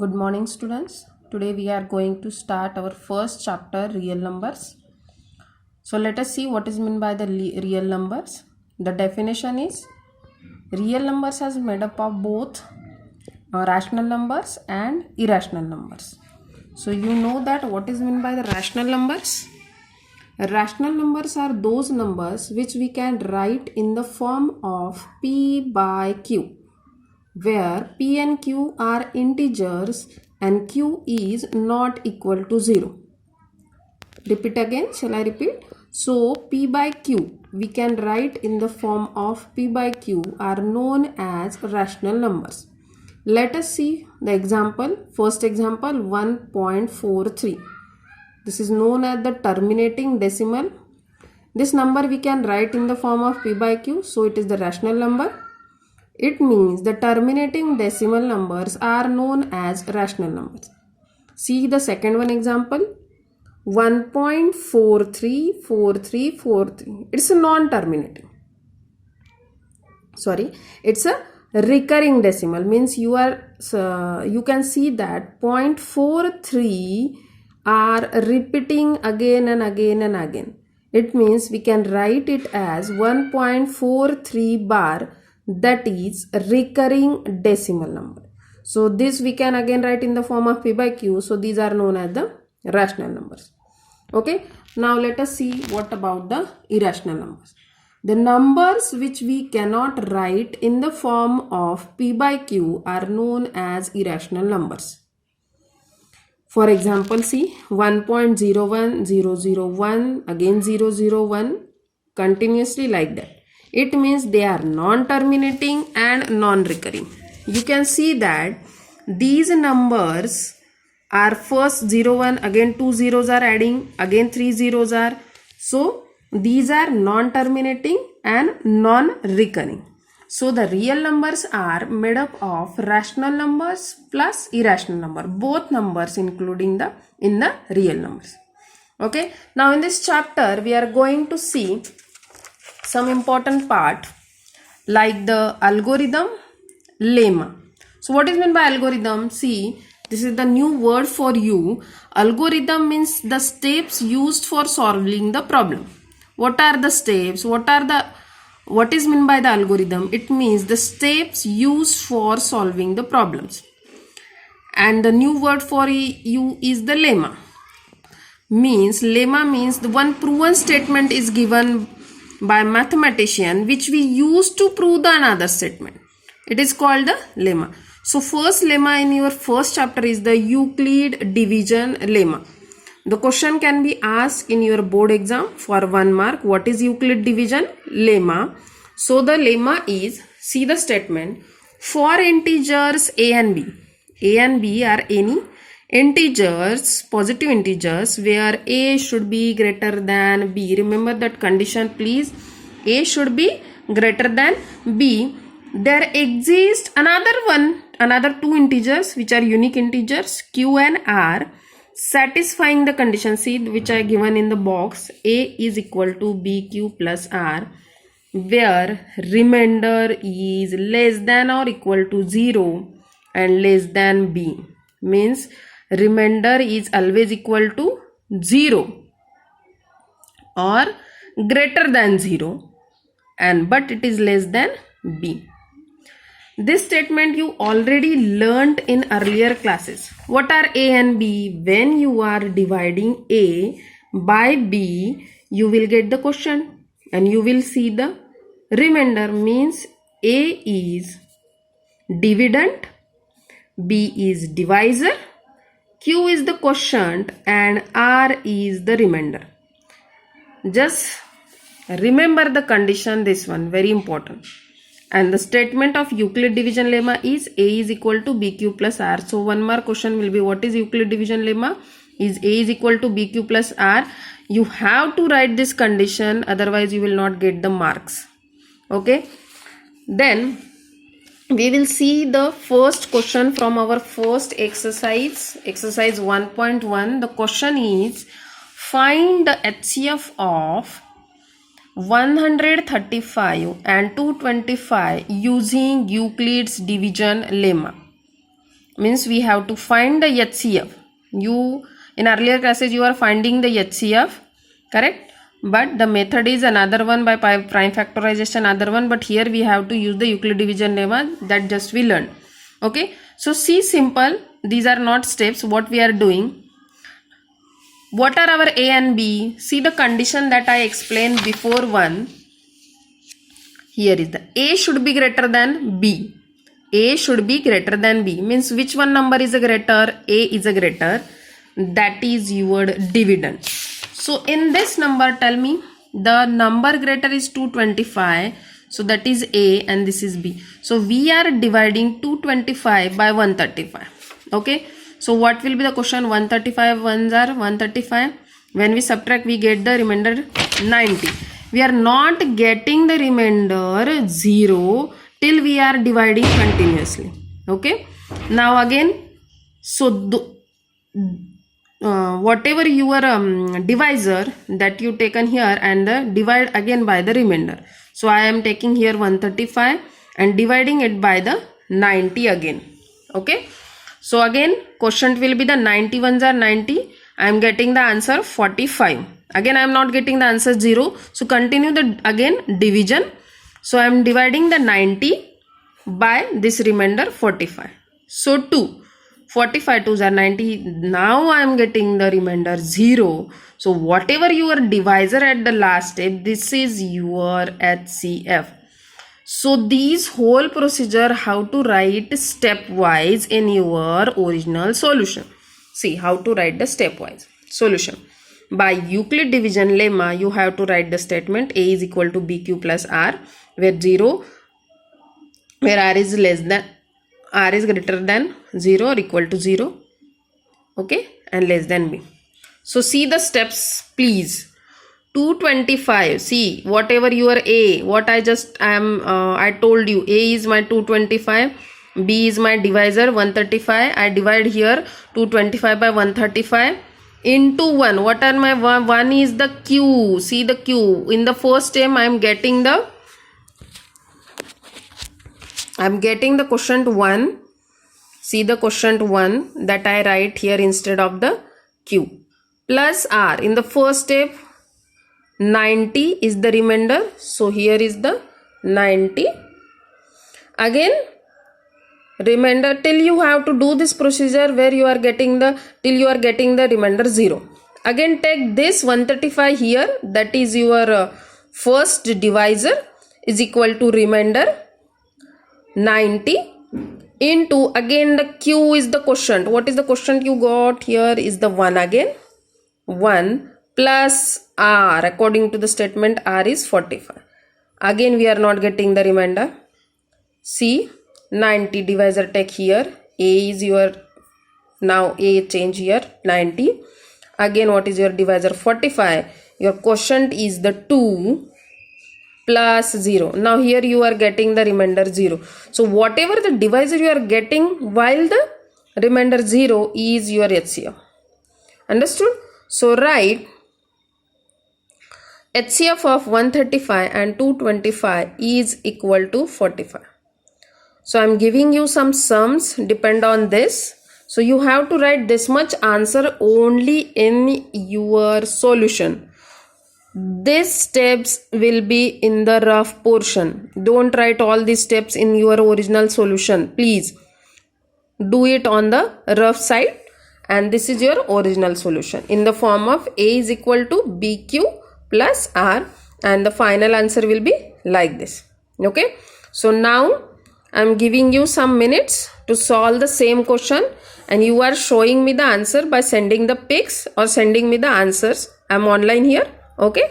Good morning, students. Today we are going to start our first chapter, real numbers. So let us see what is meant by the real numbers. The definition is real numbers are made up of both rational numbers and irrational numbers. So you know that what is meant by the rational numbers? Rational numbers are those numbers which we can write in the form of P by Q, where P and Q are integers and Q is not equal to 0. Repeat again, shall I repeat? So P by Q we can write in the form of P by Q are known as rational numbers. Let us see the example. First example, 1.43. This is known as the terminating decimal. This number we can write in the form of P by Q, so it is the rational number. It means the terminating decimal numbers are known as rational numbers. See the second one example, 1.434343. It's a non-terminating. It's a recurring decimal, means you can see that 0.43 are repeating again and again and again. It means we can write it as 1.43 bar, that is a recurring decimal number. So this we can again write in the form of P by Q. So these are known as the rational numbers. Okay, now let us see what about the irrational numbers. The numbers which we cannot write in the form of P by Q are known as irrational numbers. For example, see 1.01001, again 001, continuously like that. It means they are non-terminating and non-recurring. You can see that these numbers are first 01, again 2 zeros are adding, again 3 zeros are. So these are non-terminating and non-recurring. So the real numbers are made up of rational numbers plus irrational number, both numbers including in the real numbers. Okay, now in this chapter we are going to see some important part like the algorithm, lemma. So what is meant by algorithm? See, this is the new word for you. Algorithm means the steps used for solving the problem. What are the steps? What is meant by the algorithm? It means the steps used for solving the problems. And the new word for you is the lemma. Lemma means the one proven statement is given by mathematician which we use to prove the another statement. It is called the lemma. So first lemma in your first chapter is the Euclid division lemma. The question can be asked in your board exam for 1 mark. What is Euclid division lemma? So the lemma is, see the statement, for integers a and b. A and b are any integers, positive integers, where a should be greater than b. Remember that condition please. A should be greater than b. There exists another two integers which are unique integers, q and r, satisfying the condition, see which are given in the box. A is equal to bq plus r, where remainder is less than or equal to 0 and less than b. Means remainder is always equal to 0 or greater than 0, but it is less than b. This statement you already learnt in earlier classes. What are a and b? When you are dividing a by b, you will get the question and you will see the remainder, means a is dividend, b is divisor, q is the quotient and r is the remainder. Just remember the condition, this one very important. And the statement of Euclid division lemma is a is equal to bq plus r. So 1 mark question will be, what is Euclid division lemma? Is a is equal to bq plus r. You have to write this condition, otherwise you will not get the marks. Okay, then we will see the first question from our first exercise 1.1. The question is, find the HCF of 135 and 225 using Euclid's division lemma. means we have to find the HCF. You in earlier classes you are finding the HCF, correct? But the method is another one by prime factorization, another one, but here we have to use the Euclid division lemma that just we learned. Okay, so see, simple, these are not steps. What we are doing, what are our A and B? See the condition that I explained before one. Here is the A should be greater than B. A should be greater than B, means which one number is a greater? A is a greater, that is your dividend. So in this number, tell me the number greater is 225, so that is A and this is B. So we are dividing 225 by 135. Okay, so what will be the question? 135 ones are 135. When we subtract, we get the remainder 90. We are not getting the remainder 0 till we are dividing continuously. Okay, now again, so whatever your divisor that you taken here and divide again by the remainder. So I am taking here 135 and dividing it by the 90 again. Okay, so again quotient will be the 90 ones are 90. I am getting the answer 45. Again I am not getting the answer 0. So continue the again division. So I am dividing the 90 by this remainder 45. So 2. 45 2s are 90. Now I am getting the remainder 0. So whatever your divisor at the last step, this is your HCF. So these whole procedure how to write stepwise in your original solution. See how to write the stepwise solution. By Euclid division lemma, you have to write the statement A is equal to BQ plus R, where R is less than, R is greater than 0 or equal to 0, okay, and less than B. So see the steps please. 225, see whatever your A, what I told you, A is my 225, B is my divisor 135. I divide here 225 by 135 into 1. What are my 1 is the Q. See the Q. In the first term I am getting the quotient 1. See the quotient 1 that I write here instead of the Q. Plus R. In the first step 90 is the remainder. So here is the 90. Again remainder till you have to do this procedure where you are getting the remainder 0. Again take this 135 here, that is your first divisor, is equal to remainder 90 into, again the Q is the quotient. What is the quotient you got? Here is the 1 again. 1 plus R, according to the statement R is 45. Again we are not getting the remainder. See 90 divisor take here. A is your, now A change here 90. Again what is your divisor? 45. Your quotient is the 2 plus 0. Now here you are getting the remainder 0. So whatever the divisor you are getting while the remainder 0 is your HCF. Understood? So write HCF of 135 and 225 is equal to 45. So I am giving you some sums, depend on this. So you have to write this much answer only in your solution. These steps will be in the rough portion. Don't write all these steps in your original solution. Please do it on the rough side, and this is your original solution in the form of A is equal to BQ plus R, and the final answer will be like this. Okay. So now I am giving you some minutes to solve the same question, and you are showing me the answer by sending the pics or sending me the answers. I am online here. Okay.